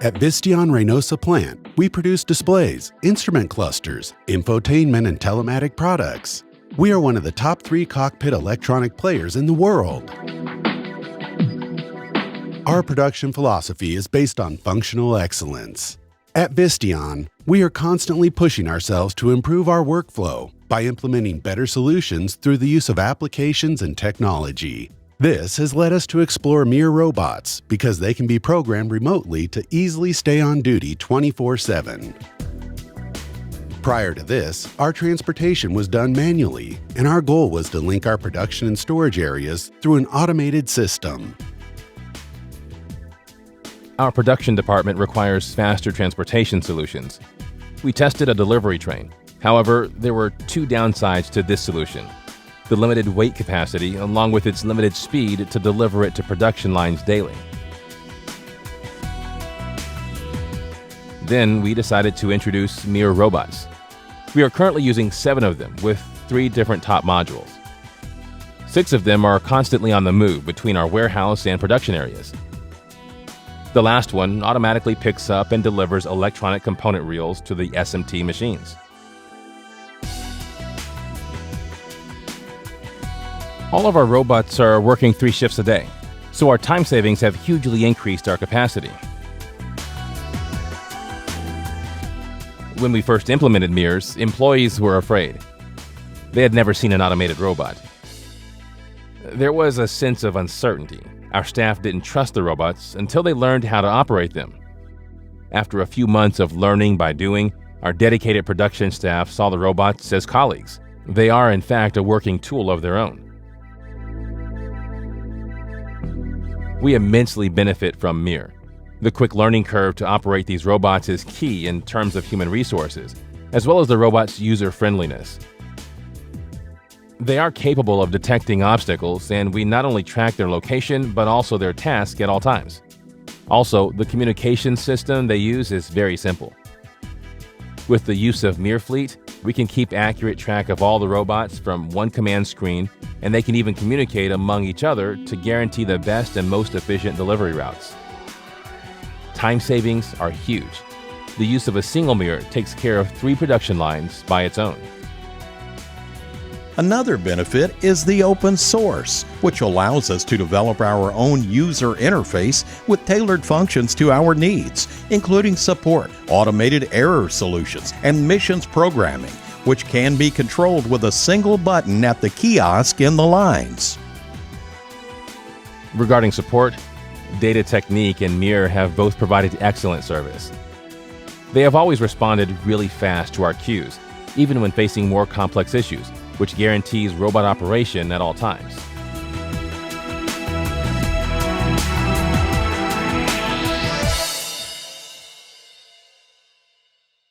At Visteon Reynosa plant, we produce displays, instrument clusters, infotainment, and telematic products. We are one of the top 3 cockpit electronic players in the world. Our production philosophy is based on functional excellence. At Visteon, we are constantly pushing ourselves to improve our workflow by implementing better solutions through the use of applications and technology. This has led us to explore MiR robots because they can be programmed remotely to easily stay on duty 24/7. Prior to this, our transportation was done manually, and our goal was to link our production and storage areas through an automated system. Our production department requires faster transportation solutions. We tested a delivery train. However, there were 2 downsides to this solution: the limited weight capacity along with its limited speed to deliver it to production lines daily. Then we decided to introduce MiR robots. We are currently using 7 of them with 3 different top modules. 6 of them are constantly on the move between our warehouse and production areas. The last one automatically picks up and delivers electronic component reels to the SMT machines. All of our robots are working 3 shifts a day, so our time savings have hugely increased our capacity. When we first implemented MiRs, employees were afraid. They had never seen an automated robot. There was a sense of uncertainty. Our staff didn't trust the robots until they learned how to operate them. After a few months of learning by doing, our dedicated production staff saw the robots as colleagues. They are, in fact, a working tool of their own. We immensely benefit from MiR. The quick learning curve to operate these robots is key in terms of human resources, as well as the robot's user-friendliness. They are capable of detecting obstacles, and we not only track their location, but also their task at all times. Also, the communication system they use is very simple. With the use of MiR Fleet, we can keep accurate track of all the robots from one command screen, and they can even communicate among each other to guarantee the best and most efficient delivery routes. Time savings are huge. The use of a single MiR takes care of 3 production lines by its own. Another benefit is the open source, which allows us to develop our own user interface with tailored functions to our needs, including support, automated error solutions, and missions programming, which can be controlled with a single button at the kiosk in the lines. Regarding support, Data Technique and MiR have both provided excellent service. They have always responded really fast to our queues, even when facing more complex issues, which guarantees robot operation at all times.